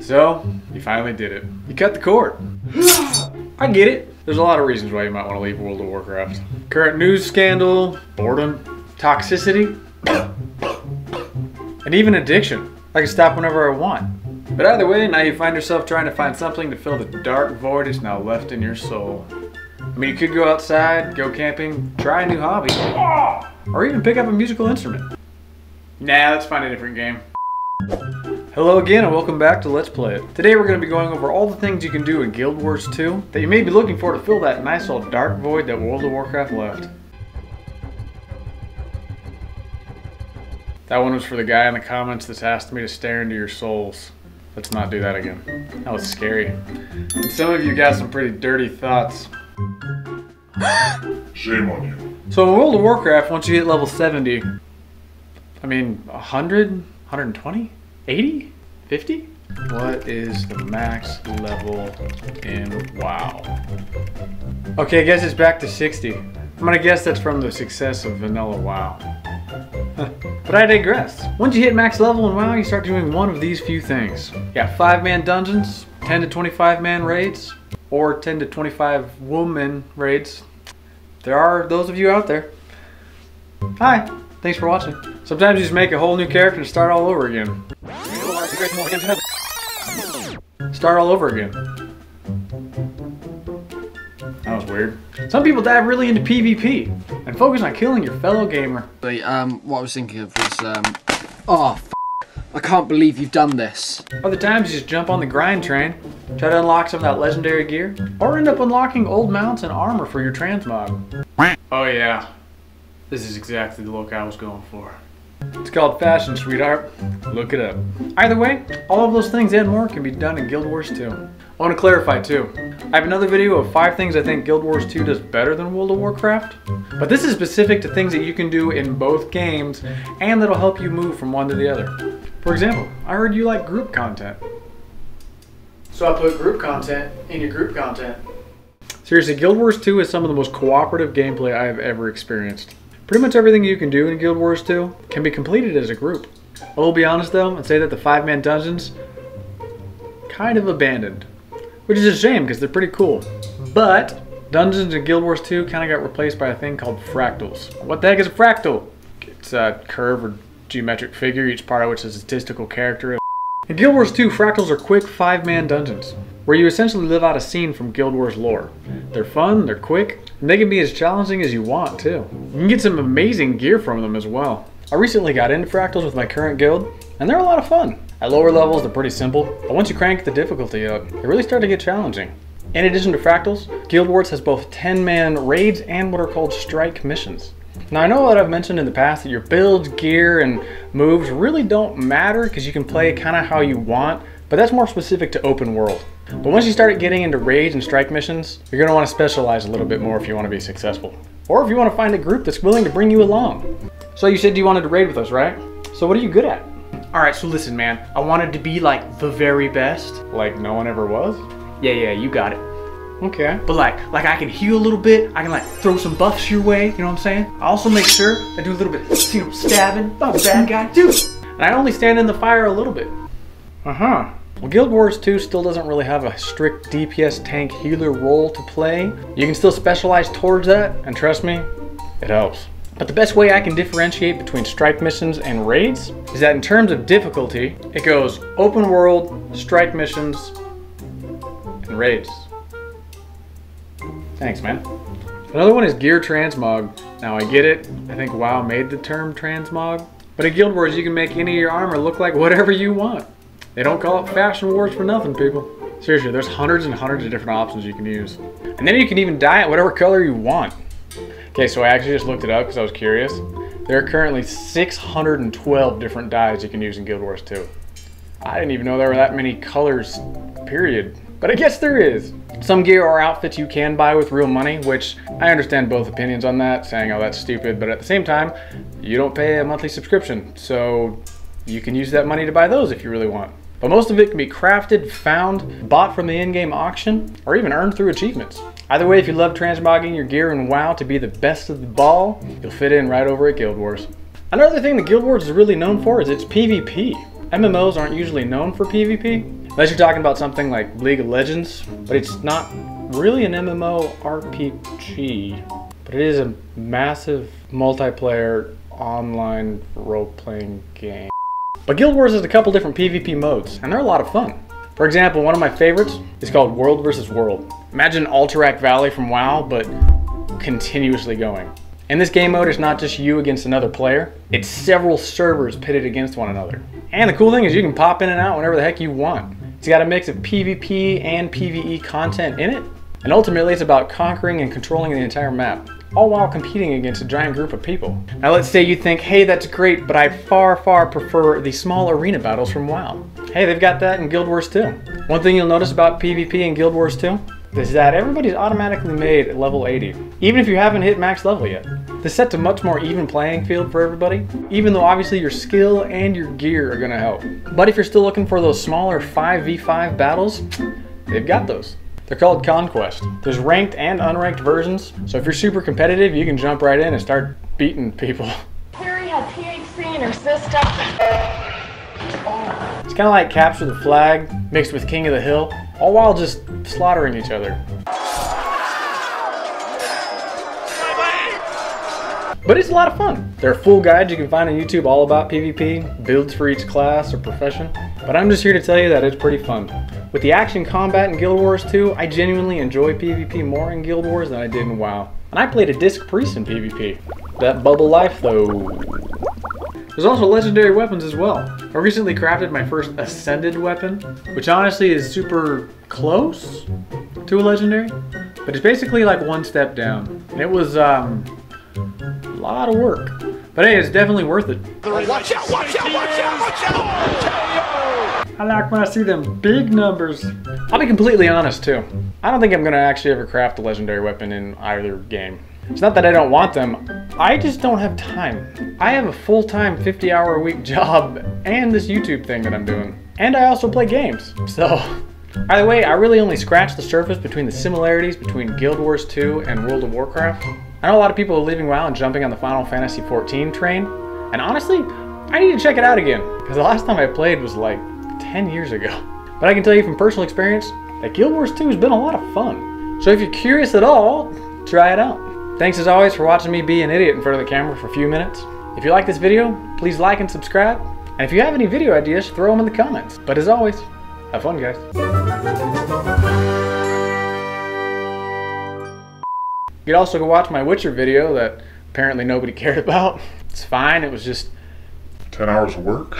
So, you finally did it. You cut the cord. I get it. There's a lot of reasons why you might want to leave World of Warcraft. Current news scandal, boredom, toxicity, and even addiction. I can stop whenever I want. But either way, now you find yourself trying to find something to fill the dark void that's now left in your soul. I mean, you could go outside, go camping, try a new hobby, or even pick up a musical instrument. Nah, let's find a different game. Hello again and welcome back to Let's Play It. Today we're going to be going over all the things you can do in Guild Wars 2 that you may be looking for to fill that nice old dark void that World of Warcraft left. That one was for the guy in the comments that's asked me to stare into your souls. Let's not do that again. That was scary. And some of you got some pretty dirty thoughts. Shame on you. So in World of Warcraft, once you hit level 70, I mean 100, 120, 80, 50? What is the max level in WoW? Okay, I guess it's back to 60. I'm gonna guess that's from the success of vanilla WoW. But I digress. Once you hit max level in WoW, you start doing one of these few things. You got 5-man dungeons, 10 to 25-man raids, or 10 to 25 woman raids. There are those of you out there. Hi, thanks for watching. Sometimes you just make a whole new character and start all over again. Start all over again. That was weird. Some people dive really into PvP and focus on killing your fellow gamer. What I was thinking of was, oh, I can't believe you've done this. Other times you just jump on the grind train, try to unlock some of that legendary gear, or end up unlocking old mounts and armor for your transmog. Oh yeah, this is exactly the look I was going for. It's called fashion, sweetheart. Look it up. Either way, all of those things and more can be done in Guild Wars 2. I want to clarify too. I have another video of 5 things I think Guild Wars 2 does better than World of Warcraft. But this is specific to things that you can do in both games and that'll help you move from one to the other. For example, I heard you like group content. So I put group content in your group content. Seriously, Guild Wars 2 is some of the most cooperative gameplay I have ever experienced. Pretty much everything you can do in Guild Wars 2 can be completed as a group. I will be honest though and say that the 5-man dungeons kind of abandoned. Which is a shame because they're pretty cool. But dungeons in Guild Wars 2 kind of got replaced by a thing called fractals. What the heck is a fractal? It's a curve or geometric figure, each part of which is a statistical character. In Guild Wars 2, fractals are quick 5-man dungeons, where you essentially live out a scene from Guild Wars lore. They're fun, they're quick, and they can be as challenging as you want too. You can get some amazing gear from them as well. I recently got into fractals with my current guild, and they're a lot of fun. At lower levels, they're pretty simple, but once you crank the difficulty up, they really start to get challenging. In addition to fractals, Guild Wars has both 10-man raids and what are called strike missions. Now I know that I've mentioned in the past that your builds, gear, and moves really don't matter because you can play kind of how you want, but that's more specific to open world. But once you start getting into raids and strike missions, you're going to want to specialize a little bit more if you want to be successful. Or if you want to find a group that's willing to bring you along. So you said you wanted to raid with us, right? So what are you good at? Alright, so listen man, I wanted to be like the very best. Like no one ever was? Yeah, you got it. Okay. But like I can heal a little bit, I can like throw some buffs your way, you know what I'm saying? I also make sure I do a little bit, you know, stabbing. I'm a bad guy too. And I only stand in the fire a little bit. Uh-huh. Well, Guild Wars 2 still doesn't really have a strict DPS tank healer role to play. You can still specialize towards that, and trust me, it helps. But the best way I can differentiate between strike missions and raids is that in terms of difficulty, it goes open world, strike missions, and raids. Thanks, man. Another one is gear transmog. Now I get it, I think WoW made the term transmog, but in Guild Wars you can make any of your armor look like whatever you want. They don't call it fashion wars for nothing, people. Seriously, there's hundreds and hundreds of different options you can use. And then you can even dye it whatever color you want. Okay, so I actually just looked it up because I was curious. There are currently 612 different dyes you can use in Guild Wars 2. I didn't even know there were that many colors, period. But I guess there is. Some gear or outfits you can buy with real money, which I understand both opinions on that, saying, oh, that's stupid, but at the same time, you don't pay a monthly subscription, so you can use that money to buy those if you really want. But most of it can be crafted, found, bought from the in-game auction, or even earned through achievements. Either way, if you love transmogging your gear in WoW to be the best of the ball, you'll fit in right over at Guild Wars. Another thing that Guild Wars is really known for is its PvP. MMOs aren't usually known for PvP, unless you're talking about something like League of Legends, but it's not really an MMO RPG, but it is a massive multiplayer online role-playing game. But Guild Wars has a couple different PvP modes, and they're a lot of fun. For example, one of my favorites is called World vs. World. Imagine Alterac Valley from WoW, but continuously going. In this game mode, it's not just you against another player, it's several servers pitted against one another. And the cool thing is you can pop in and out whenever the heck you want. It's got a mix of PvP and PvE content in it, and ultimately it's about conquering and controlling the entire map, all while competing against a giant group of people. Now let's say you think, hey, that's great, but I far prefer the small arena battles from WoW. Hey, they've got that in Guild Wars 2. One thing you'll notice about PvP in Guild Wars 2 is that everybody's automatically made at level 80, even if you haven't hit max level yet. This sets a much more even playing field for everybody, even though obviously your skill and your gear are gonna help. But if you're still looking for those smaller 5v5 battles, they've got those. They're called Conquest. There's ranked and unranked versions, so if you're super competitive, you can jump right in and start beating people. Carrie had THC in her system. It's kind of like Capture the Flag mixed with King of the Hill, all while just slaughtering each other. But it's a lot of fun. There are full guides you can find on YouTube all about PvP, builds for each class or profession, but I'm just here to tell you that it's pretty fun. With the action combat in Guild Wars 2, I genuinely enjoy PvP more in Guild Wars than I did in WoW. And I played a disc priest in PvP. That bubble life though. There's also legendary weapons as well. I recently crafted my first ascended weapon, which honestly is super close to a legendary, but it's basically like one step down. And it was a lot of work. But hey, it's definitely worth it. Watch out, watch out, watch out, watch out! I like when I see them big numbers. I'll be completely honest too. I don't think I'm gonna actually ever craft a legendary weapon in either game. It's not that I don't want them, I just don't have time. I have a full-time 50-hour-a-week job and this YouTube thing that I'm doing. And I also play games, so. Either way, I really only scratched the surface between the similarities between Guild Wars 2 and World of Warcraft. I know a lot of people are leaving WoW and jumping on the Final Fantasy XIV train, and honestly, I need to check it out again, because the last time I played was like 10 years ago. But I can tell you from personal experience that Guild Wars 2 has been a lot of fun. So if you're curious at all, try it out. Thanks as always for watching me be an idiot in front of the camera for a few minutes. If you like this video, please like and subscribe. And if you have any video ideas, throw them in the comments. But as always, have fun, guys. You could also go watch my Witcher video that apparently nobody cared about. It's fine, it was just 10 hours of work?